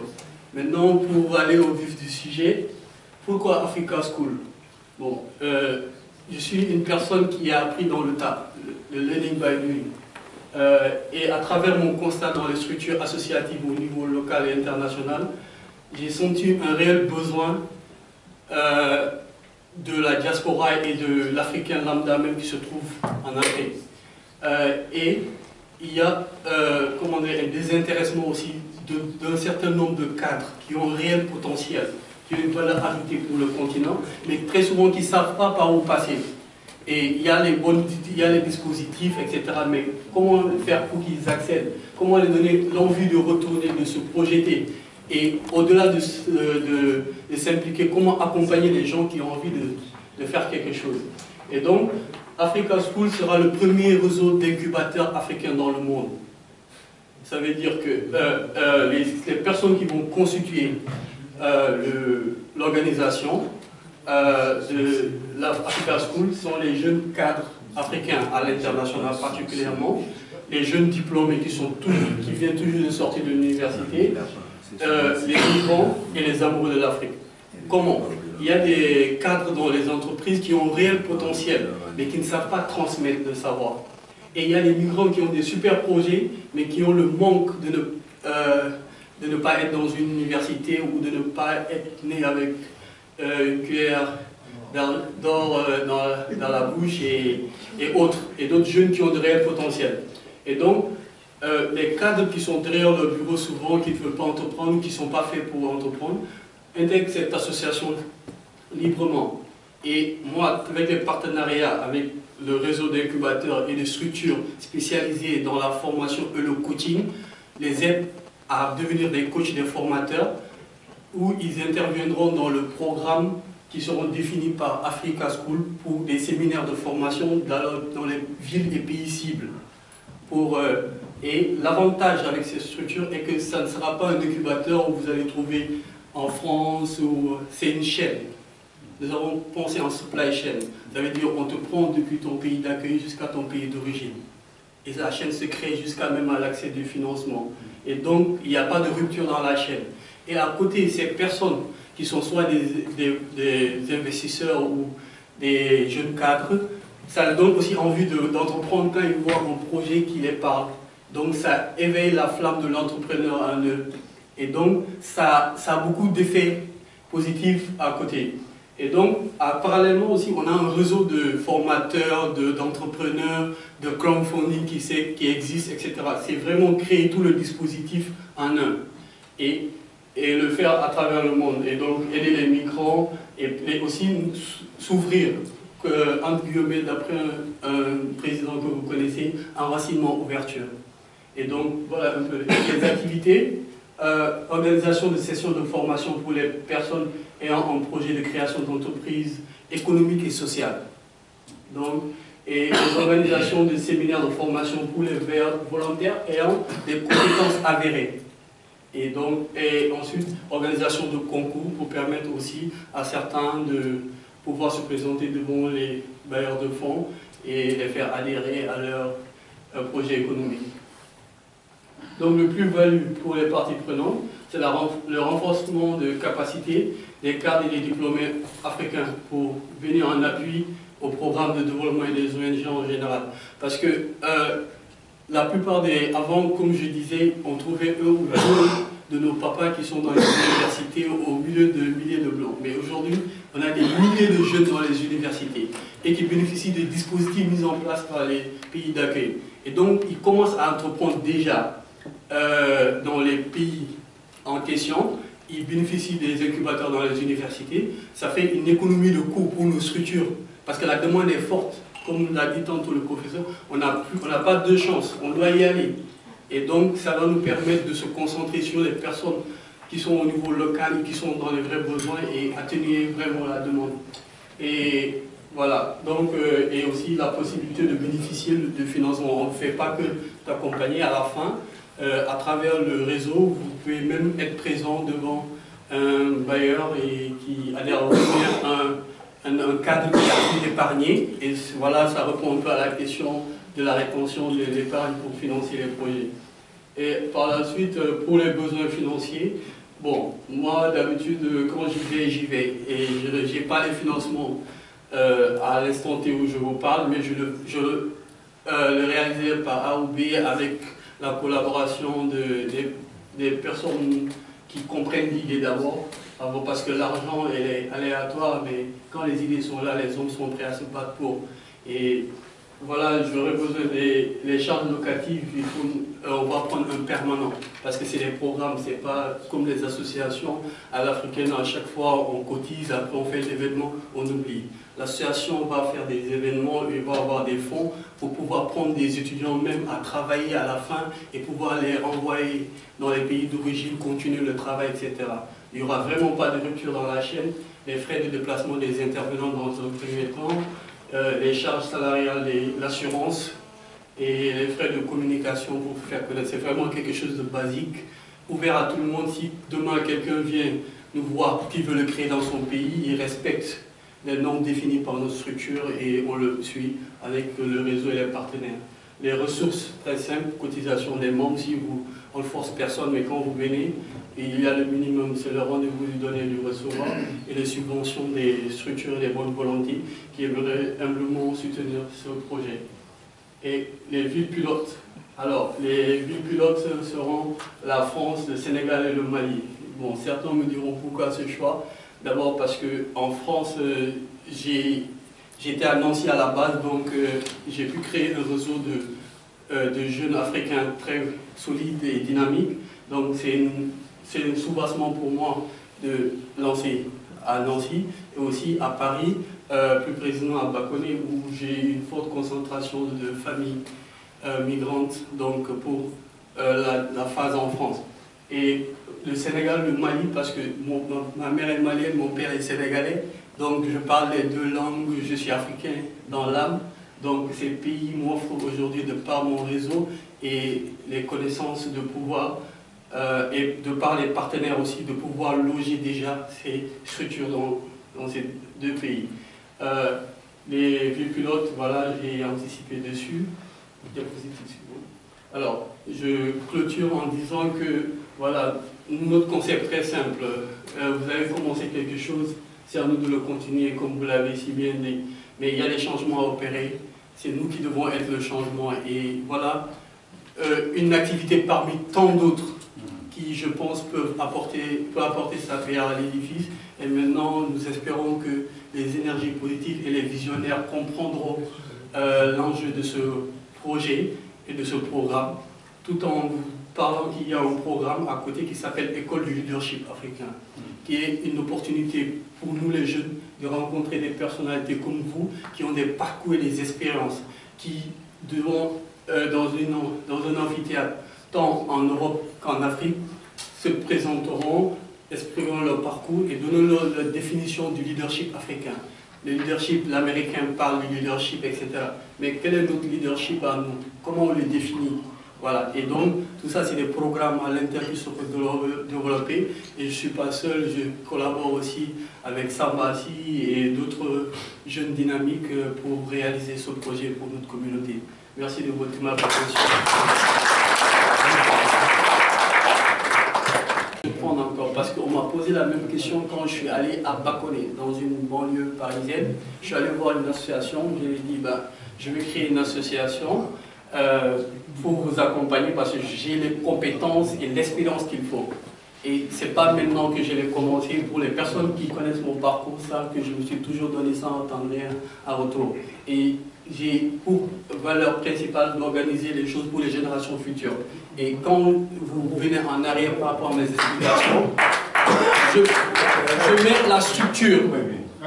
Maintenant, pour aller au vif du sujet, pourquoi Africa School? Bon, je suis une personne qui a appris dans le tas, le learning by doing. Et à travers mon constat dans les structures associatives au niveau local et international, j'ai senti un réel besoin de la diaspora et de l'Africain lambda même qui se trouve en Afrique. Et il y a comment dire, un désintéressement aussi d'un certain nombre de cadres qui ont un réel potentiel, qui ont une valeur ajoutée pour le continent, mais très souvent qui ne savent pas par où passer. Et il y a les dispositifs, etc. Mais comment faire pour qu'ils accèdent? Comment leur donner l'envie de retourner, de se projeter? Et au-delà de s'impliquer, comment accompagner les gens qui ont envie de faire quelque chose? Et donc, Africa School sera le premier réseau d'incubateurs africains dans le monde. Ça veut dire que les personnes qui vont constituer l'organisation de l'Africa School sont les jeunes cadres africains à l'international particulièrement, les jeunes diplômés qui viennent toujours de sortir de l'université, les migrants et les amoureux de l'Afrique. Comment? Il y a des cadres dans les entreprises qui ont un réel potentiel, mais qui ne savent pas transmettre le savoir. Et il y a les migrants qui ont des super projets, mais qui ont le manque de ne pas être dans une université ou de ne pas être né avec une cuillère d'or dans la bouche et autres. Et d'autres jeunes qui ont de réels potentiels. Et donc, les cadres qui sont derrière le bureau souvent, qui ne veulent pas entreprendre, qui ne sont pas faits pour entreprendre, intègrent cette association librement. Et moi, avec les partenariats, avec le réseau d'incubateurs et de structures spécialisées dans la formation et le coaching, les aide à devenir des coachs, des formateurs, où ils interviendront dans le programme qui seront définis par Africa School pour des séminaires de formation dans les villes et pays cibles. Et l'avantage avec ces structures est que ça ne sera pas un incubateur où vous allez trouver en France, ou c'est une chaîne. Nous avons pensé en supply chain. Ça veut dire qu'on te prend depuis ton pays d'accueil jusqu'à ton pays d'origine. Et la chaîne se crée jusqu'à même à l'accès du financement. Et donc, il n'y a pas de rupture dans la chaîne. Et à côté, ces personnes qui sont soit des investisseurs ou des jeunes cadres, ça leur donne aussi envie d'entreprendre quand ils voient un projet qui les parle. Donc, ça éveille la flamme de l'entrepreneur en eux. Et donc, ça a beaucoup d'effets positifs à côté. Et donc, parallèlement aussi, on a un réseau de formateurs, d'entrepreneurs, de crowdfunding qui existe, etc. C'est vraiment créer tout le dispositif en un. Et le faire à travers le monde. Et donc, aider les migrants et aussi s'ouvrir, entre guillemets, d'après un président que vous connaissez, enracinement, ouverture. Et donc, voilà un peu les activités. Organisation de sessions de formation pour les personnes ayant un projet de création d'entreprise économique et sociale. Donc, et les organisations de séminaires de formation pour les volontaires ayant des compétences avérées. Et donc, et ensuite, organisation de concours pour permettre aussi à certains de pouvoir se présenter devant les bailleurs de fonds et les faire adhérer à leur projet économique. Donc le plus-value pour les parties prenantes, c'est le renforcement de capacité des cadres et des diplômés africains pour venir en appui au programme de développement et des ONG en général. Parce que la plupart avant, comme je disais, on trouvait eux ou de nos papas qui sont dans les universités au milieu de milliers de blancs. Mais aujourd'hui, on a des milliers de jeunes dans les universités et qui bénéficient de dispositifs mis en place par les pays d'accueil. Et donc, ils commencent à entreprendre déjà dans les pays en question, ils bénéficient des incubateurs dans les universités. Ça fait une économie de coûts pour nos structures, parce que la demande est forte. Comme l'a dit tantôt le professeur, on n'a pas de chance, on doit y aller. Et donc, ça va nous permettre de se concentrer sur les personnes qui sont au niveau local, qui sont dans les vrais besoins et atténuer vraiment la demande. Et voilà, donc, et aussi la possibilité de bénéficier de financement. On ne fait pas que d'accompagner à la fin. À travers le réseau, vous pouvez même être présent devant un bailleur et qui a l'air un cadre qui a pu épargner. Et voilà, ça répond un peu à la question de la rétention de l'épargne pour financer les projets. Et par la suite, pour les besoins financiers, bon, moi d'habitude, quand j'y vais. Et je n'ai pas les financements à l'instant T où je vous parle, mais je le réalisais par A ou B avec la collaboration des personnes qui comprennent l'idée d'abord, parce que l'argent est aléatoire, mais quand les idées sont là, les hommes sont prêts à se battre pour. Et voilà, j'aurais besoin des charges locatives, on va prendre un permanent, parce que c'est des programmes, c'est pas comme les associations à l'africaine, à chaque fois on cotise, après on fait l'événement, on oublie. L'association va faire des événements, il va avoir des fonds pour pouvoir prendre des étudiants même à travailler à la fin et pouvoir les renvoyer dans les pays d'origine, continuer le travail, etc. Il n'y aura vraiment pas de rupture dans la chaîne. Les frais de déplacement des intervenants dans un premier temps, les charges salariales, l'assurance et les frais de communication pour faire connaître. C'est vraiment quelque chose de basique, ouvert à tout le monde. Si demain quelqu'un vient nous voir, qui veut le créer dans son pays, il respecte les normes définies par notre structure et on le suit avec le réseau et les partenaires. Les ressources, très simples, cotisation des membres, si on ne force personne, mais quand vous venez, il y a le minimum, c'est le rendez-vous du donner et du recevoir, et les subventions des structures et des bonnes volontés qui aimeraient humblement soutenir ce projet. Et les villes pilotes. Alors, les villes pilotes seront la France, le Sénégal et le Mali. Bon, certains me diront pourquoi ce choix. D'abord parce qu'en France, j'étais à Nancy à la base, donc j'ai pu créer un réseau de jeunes africains très solides et dynamiques. Donc c'est un soubassement pour moi de lancer à Nancy et aussi à Paris, plus précisément à Baconnet, où j'ai une forte concentration de familles migrantes donc pour la phase en France. Et le Sénégal, le Mali, parce que ma mère est malienne, mon père est sénégalais, donc je parle les deux langues, je suis africain dans l'âme, donc ces pays m'offrent aujourd'hui de par mon réseau et les connaissances de pouvoir, et de par les partenaires aussi, de pouvoir loger déjà ces structures dans ces deux pays. Les villes pilotes, voilà, j'ai anticipé dessus. diapositive, s'il vous plaît. Alors, je clôture en disant que, voilà, notre concept très simple. Vous avez commencé quelque chose, c'est à nous de le continuer, comme vous l'avez si bien dit. Mais il y a des changements à opérer. C'est nous qui devons être le changement. Et voilà, une activité parmi tant d'autres qui, je pense, peut apporter sa pierre à l'édifice. Et maintenant, nous espérons que les énergies positives et les visionnaires comprendront l'enjeu de ce projet et de ce programme, tout en vous parlant qu'il y a un programme à côté qui s'appelle École du leadership africain, qui est une opportunité pour nous les jeunes de rencontrer des personnalités comme vous qui ont des parcours et des expériences, qui devant dans un amphithéâtre, tant en Europe qu'en Afrique, se présenteront, exprimeront leur parcours et donneront leur définition du leadership africain. Le leadership, l'américain parle du leadership, etc. Mais quel est notre leadership à nous? Comment on le définit? Voilà. Et donc, tout ça, c'est des programmes à l'intérieur qui sont développés. Et je ne suis pas seul, je collabore aussi avec Sambasi et d'autres jeunes dynamiques pour réaliser ce projet pour notre communauté. Merci de votre attention. Je vais prendre encore, parce qu'on m'a posé la même question quand je suis allé à Bakonné, dans une banlieue parisienne. Je suis allé voir une association, je lui ai dit, je vais créer une association pour vous accompagner parce que j'ai les compétences et l'expérience qu'il faut. Et ce n'est pas maintenant que je l'ai commencé. Pour les personnes qui connaissent mon parcours, savent que je me suis toujours donné sans attendre rien à retour. Et j'ai pour valeur principale d'organiser les choses pour les générations futures. Et quand vous revenez en arrière par rapport à mes explications, je mets la structure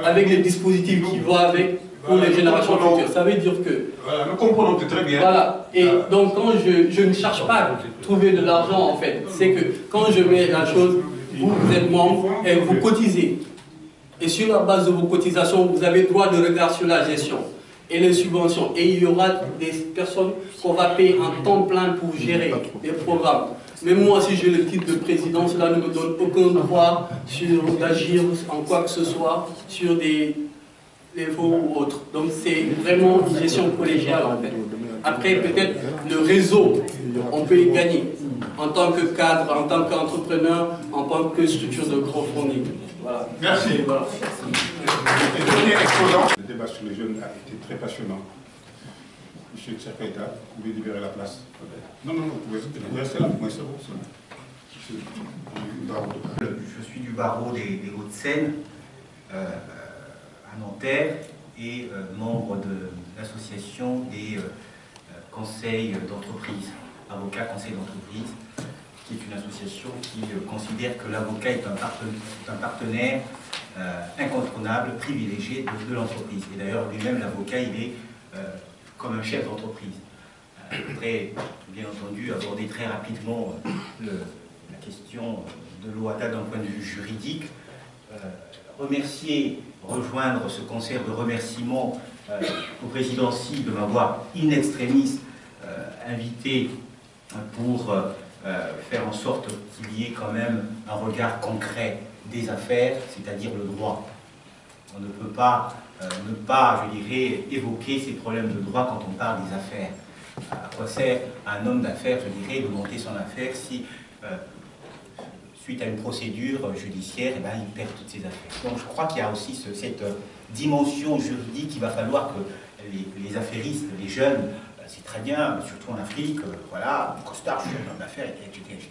avec les dispositifs qui vont avec pour les générations futures. Ça veut dire que... Voilà, nous comprenons très bien. Voilà. Et donc quand je ne cherche pas à trouver de l'argent en fait, c'est que quand je mets la chose, vous êtes membre et vous cotisez. Et sur la base de vos cotisations, vous avez droit de regard sur la gestion et les subventions. Et il y aura des personnes qu'on va payer en temps plein pour gérer les programmes. Même moi, si j'ai le titre de président, cela ne me donne aucun droit d'agir en quoi que ce soit sur des faux ou autres. Donc c'est vraiment une gestion collégiale en fait. Après, peut-être le réseau, on peut y gagner en tant que cadre, en tant qu'entrepreneur, en tant que structure de crowdfunding. Voilà. Merci. Voilà. Le dernier exposant. Le débat sur les jeunes a été très passionnant. Monsieur Tchapeta, vous pouvez libérer la place. Non, vous pouvez rester là. Moi, c'est bon. Je suis du barreau des Hauts-de-Seine, à Nanterre, et membre de l'association des conseils d'entreprise, avocats conseils d'entreprise, qui est une association qui considère que l'avocat est un partenaire incontournable, privilégié de l'entreprise. Et d'ailleurs, lui-même, l'avocat, il est comme un chef d'entreprise. Je voudrais, bien entendu, aborder très rapidement la question de l'OADA d'un point de vue juridique. Rejoindre ce concert de remerciements au président Si de m'avoir in extremis invité pour faire en sorte qu'il y ait quand même un regard concret des affaires, c'est-à-dire le droit. On ne peut pas ne pas, je dirais, évoquer ces problèmes de droit quand on parle des affaires. À quoi sert un homme d'affaires, je dirais, de monter son affaire si suite à une procédure judiciaire, il perd toutes ses affaires. Donc je crois qu'il y a aussi cette dimension juridique. Il va falloir que les affairistes, les jeunes, c'est très bien, surtout en Afrique, voilà, costard, je suis un homme d'affaires, etc.,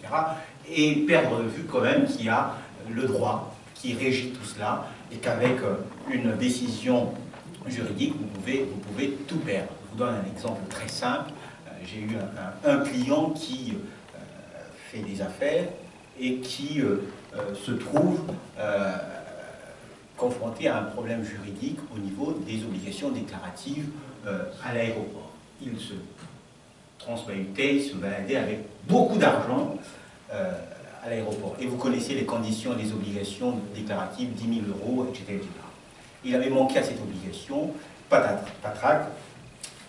et perdre de vue quand même qu'il y a le droit qui régit tout cela, et qu'avec une décision juridique, vous pouvez tout perdre. Je vous donne un exemple très simple. J'ai eu un client qui fait des affaires et qui se trouve confronté à un problème juridique au niveau des obligations déclaratives à l'aéroport. Il se transbahutait, il se baladait avec beaucoup d'argent à l'aéroport. Et vous connaissez les conditions des obligations déclaratives, 10 000 €, etc., etc. Il avait manqué à cette obligation, patraque,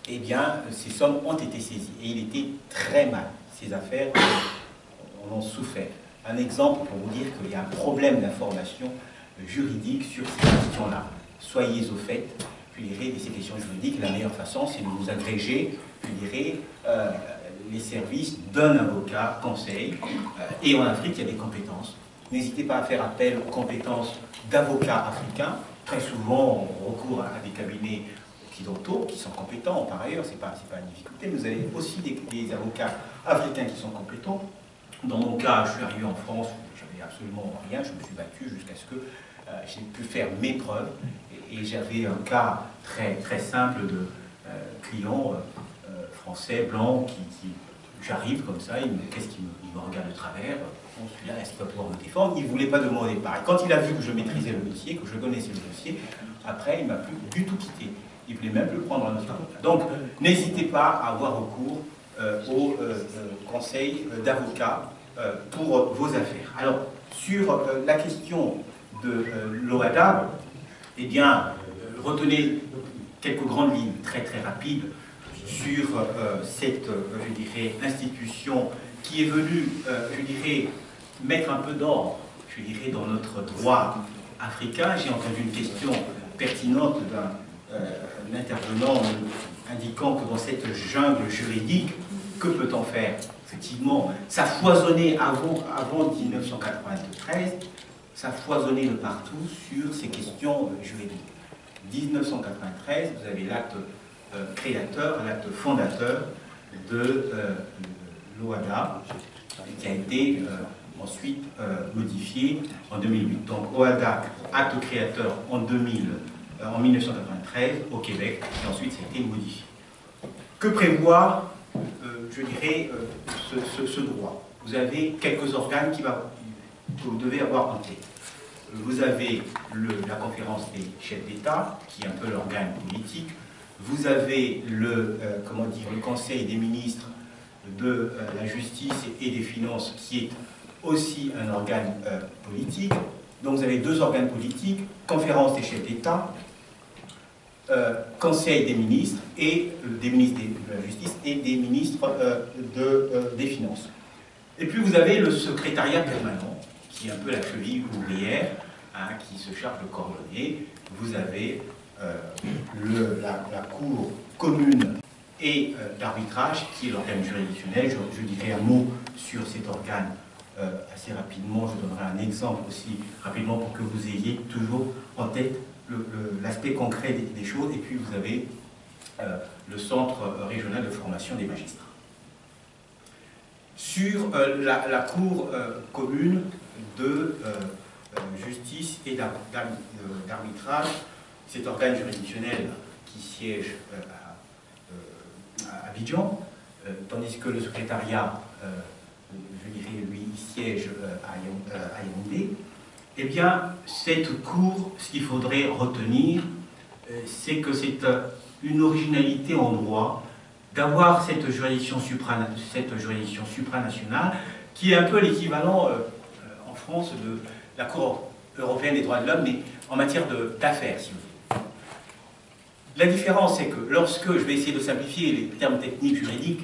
eh bien, ces sommes ont été saisies. Et il était très mal. Ces affaires en ont souffert. Un exemple pour vous dire qu'il y a un problème d'information juridique sur ces questions-là. Soyez au fait, je dirais, de ces questions juridiques. La meilleure façon, c'est de vous agréger, je je dirais, les services d'un avocat conseil. Et en Afrique, il y a des compétences. N'hésitez pas à faire appel aux compétences d'avocats africains. Très souvent, on recourt à des cabinets occidentaux qui sont compétents. Par ailleurs, ce n'est pas une difficulté. Mais vous avez aussi des avocats africains qui sont compétents. Dans mon cas, je suis arrivé en France, j'avais absolument rien. Je me suis battu jusqu'à ce que j'ai pu faire mes preuves. Et j'avais un cas très simple de client français, blanc, j'arrive comme ça, qu'est-ce qu'il me regarde de travers, bon, celui-là, est-ce qu'il va pouvoir me défendre? Il ne voulait pas de moi au départ. Et quand il a vu que je maîtrisais le dossier, que je connaissais le dossier, après, il ne m'a plus du tout quitté. Il ne voulait même plus prendre un autre avocat. Donc, n'hésitez pas à avoir recours au conseil d'avocat pour vos affaires. Alors, sur la question de l'OHADA, eh bien, retenez quelques grandes lignes très rapides sur cette, je dirais, institution qui est venue, je dirais, mettre un peu d'ordre, je dirais, dans notre droit africain. J'ai entendu une question pertinente d'un intervenant indiquant que dans cette jungle juridique, que peut-on faire? Effectivement, ça foisonnait avant 1993, ça foisonnait de partout sur ces questions juridiques. 1993, vous avez l'acte créateur, l'acte fondateur de l'OHADA, qui a été ensuite modifié en 2008. Donc OHADA, acte créateur en 1993 au Québec, et ensuite ça a été modifié. Que prévoit, je dirais, ce droit? Vous avez quelques organes que vous devez avoir en tête. Vous avez la conférence des chefs d'État, qui est un peu l'organe politique. Vous avez le Conseil des ministres de la justice et des finances, qui est aussi un organe politique. Donc vous avez deux organes politiques, conférence des chefs d'État, Conseil des ministres, et des ministres de la justice et des ministres des finances. Et puis vous avez le secrétariat permanent, qui est un peu la cheville ouvrière, hein, qui se charge de coordonner. Vous avez la Cour commune et d'arbitrage, qui est l'organe juridictionnel. Je dirai un mot sur cet organe assez rapidement. Je donnerai un exemple aussi rapidement pour que vous ayez toujours en tête l'aspect concret des choses. Et puis vous avez le Centre régional de formation des magistrats. Sur la Cour commune de justice et d'arbitrage, cet organe juridictionnel qui siège à Abidjan, tandis que le secrétariat, je dirais, lui, siège à Yaoundé. Eh bien, cette cour, ce qu'il faudrait retenir, c'est que c'est une originalité en droit d'avoir cette juridiction supranationale, qui est un peu l'équivalent en France de la Cour européenne des droits de l'homme, mais en matière d'affaires, si vous voulez. La différence, c'est que lorsque, je vais essayer de simplifier les termes techniques juridiques,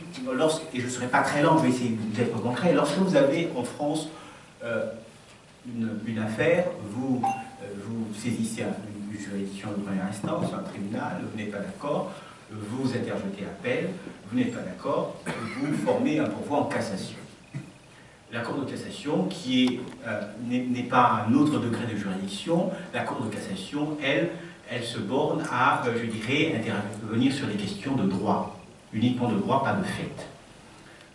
et je ne serai pas très lent, je vais essayer d'être concret, lorsque vous avez en France une affaire, vous saisissez une juridiction de première instance, un tribunal, vous n'êtes pas d'accord, vous interjetez appel, vous n'êtes pas d'accord, vous formez un pourvoi en cassation. La Cour de cassation, qui n'est pas un autre degré de juridiction, la Cour de cassation, elle se borne à, je dirais, intervenir sur les questions de droit, uniquement de droit, pas de fait.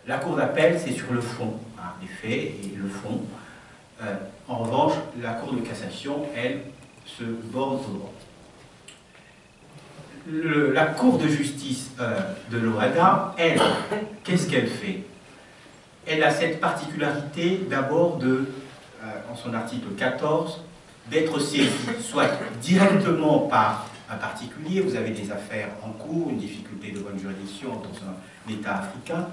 La Cour d'appel, c'est sur le fond, hein, les faits et le fond. En revanche, la Cour de cassation, elle, se borne au droit. La Cour de justice de l'OHADA, elle, qu'est-ce qu'elle fait? Elle a cette particularité d'abord en son article 14, d'être saisie soit directement par un particulier, vous avez des affaires en cours, une difficulté de bonne juridiction dans un État africain,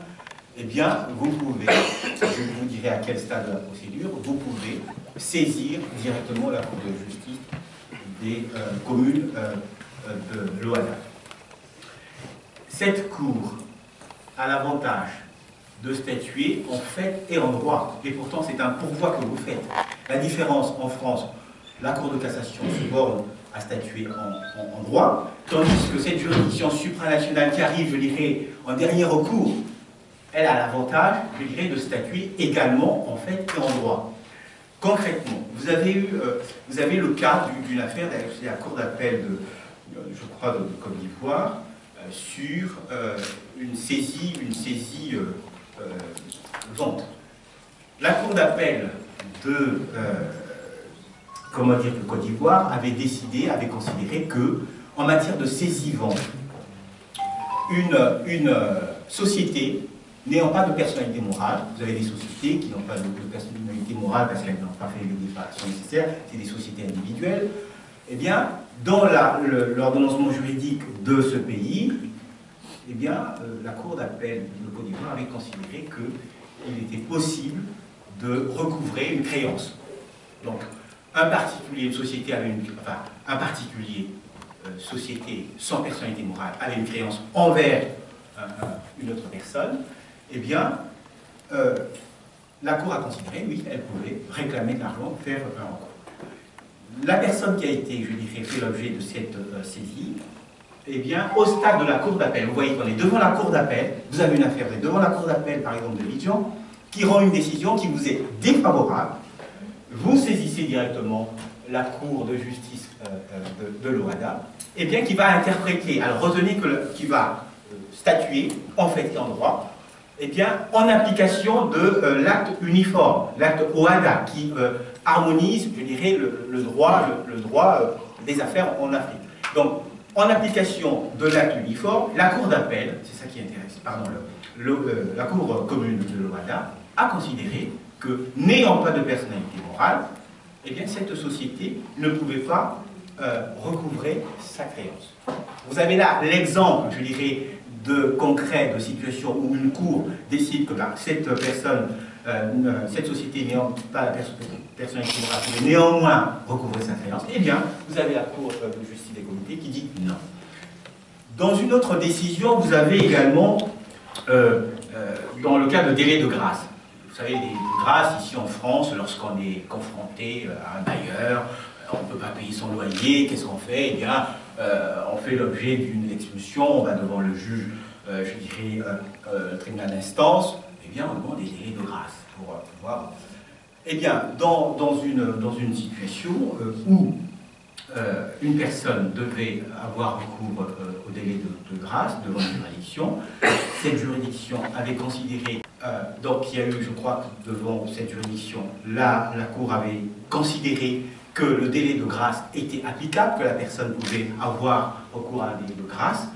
eh bien, vous pouvez, je vous dirai à quel stade de la procédure, vous pouvez saisir directement la Cour de justice des communes de l'OHADA. Cette Cour a l'avantage de statuer en fait et en droit, et pourtant c'est un pourvoi que vous faites. La différence en France, la Cour de cassation se borne à statuer en droit, tandis que cette juridiction supranationale qui arrive, je dirais, en dernier recours, elle a l'avantage, je dirais, de statuer également, en fait, en droit. Concrètement, vous avez le cas d'une affaire, c'est la Cour d'appel je crois, de Côte d'Ivoire, sur une saisie vente. La Cour d'appel de Côte d'Ivoire avait considéré que, en matière de saisie-vente, une société n'ayant pas de personnalité morale, vous avez des sociétés qui n'ont pas de personnalité morale parce qu'elles n'ont pas fait les déclarations nécessaires, c'est des sociétés individuelles, eh bien, dans l'ordonnancement juridique de ce pays, eh bien, la Cour d'appel de Côte d'Ivoire avait considéré qu'il était possible de recouvrer une créance. Donc, un particulier, société sans personnalité morale, avait une créance envers une autre personne, eh bien, la Cour a considéré, oui, elle pouvait réclamer de l'argent, faire un recours. La personne qui a été, je dirais, fait l'objet de cette saisie, eh bien, au stade de la Cour d'appel, vous voyez qu'on est devant la Cour d'appel, vous avez une affaire, vous êtes devant la Cour d'appel, par exemple, de Abidjan, qui rend une décision qui vous est défavorable, vous saisissez directement la Cour de justice de l'OHADA, et bien qui va interpréter, alors retenez qu'il va statuer, en fait et en droit, et bien en application de l'acte uniforme, l'acte OHADA, qui harmonise, je dirais, le droit des affaires en Afrique. Donc, en application de l'acte uniforme, la Cour d'appel, c'est ça qui intéresse, pardon, la Cour commune de l'OHADA a considéré que, n'ayant pas de personnalité morale, eh bien, cette société ne pouvait pas recouvrer sa créance. Vous avez là l'exemple, je dirais, concret de situation où une cour décide que cette société n'ayant pas la personnalité morale pouvait néanmoins recouvrer sa créance, eh bien, vous avez la Cour de justice des comités qui dit non. Dans une autre décision, vous avez également, dans le cas de délai de grâce, vous savez, les grâces ici en France, lorsqu'on est confronté à un bailleur, on ne peut pas payer son loyer, qu'est-ce qu'on fait? Eh bien, on fait l'objet d'une expulsion, on va devant le juge, je dirais, tribunal d'instance, eh bien, on demande des délais de grâce pour pouvoir. Eh bien, dans une situation où une personne devait avoir recours au délai de grâce devant une juridiction, cette juridiction avait considéré, donc il y a eu, je crois, devant cette juridiction, la Cour avait considéré que le délai de grâce était applicable, que la personne pouvait avoir recours à un délai de grâce.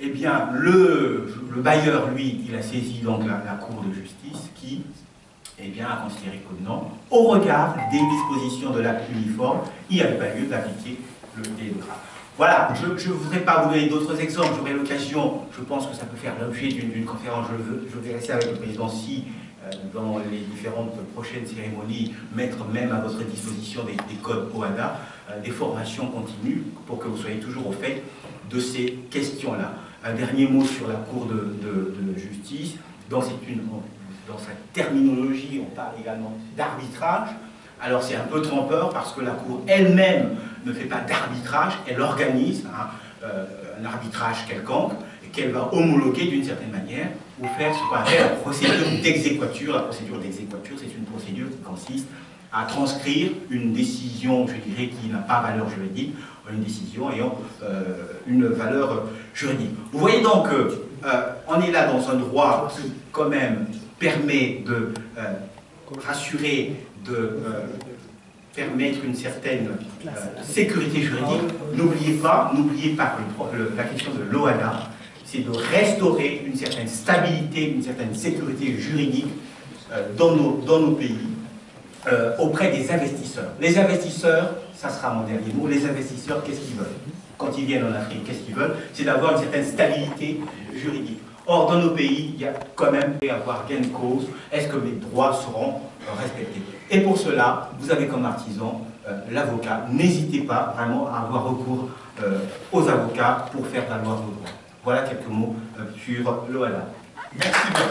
Eh bien, le bailleur, lui, il a saisi donc la Cour de justice qui, eh bien, a considéré que non, au regard des dispositions de l'acte uniforme, il n'y avait pas lieu d'appliquer le délai de grâce. Voilà, je ne voudrais pas vous donner d'autres exemples, j'aurai l'occasion, je pense que ça peut faire l'objet d'une conférence, je vais rester avec le président Si, dans les différentes prochaines cérémonies, mettre même à votre disposition des codes OHADA, des formations continues, pour que vous soyez toujours au fait de ces questions-là. Un dernier mot sur la Cour de justice, dans sa terminologie, on parle également d'arbitrage. Alors c'est un peu trompeur parce que la Cour elle-même ne fait pas d'arbitrage, elle organise un arbitrage quelconque et qu'elle va homologuer d'une certaine manière ou faire ce qu'on appelle la procédure d'exéquature. La procédure d'exéquature, c'est une procédure qui consiste à transcrire une décision, je dirais, qui n'a pas valeur juridique, une décision ayant une valeur juridique. Vous voyez donc on est là dans un droit qui quand même permet de rassurer, de permettre une certaine sécurité juridique. N'oubliez pas que la question de l'OHADA, c'est de restaurer une certaine stabilité, une certaine sécurité juridique dans nos pays, auprès des investisseurs. Les investisseurs, ça sera mon dernier mot, les investisseurs, qu'est-ce qu'ils veulent? Quand ils viennent en Afrique, qu'est-ce qu'ils veulent? C'est d'avoir une certaine stabilité juridique. Or, dans nos pays, il y a quand même à avoir gain de cause. Est-ce que mes droits seront respectés? Et pour cela, vous avez comme artisan l'avocat. N'hésitez pas vraiment à avoir recours aux avocats pour faire valoir vos droits. Voilà quelques mots sur l'OHADA. Merci beaucoup.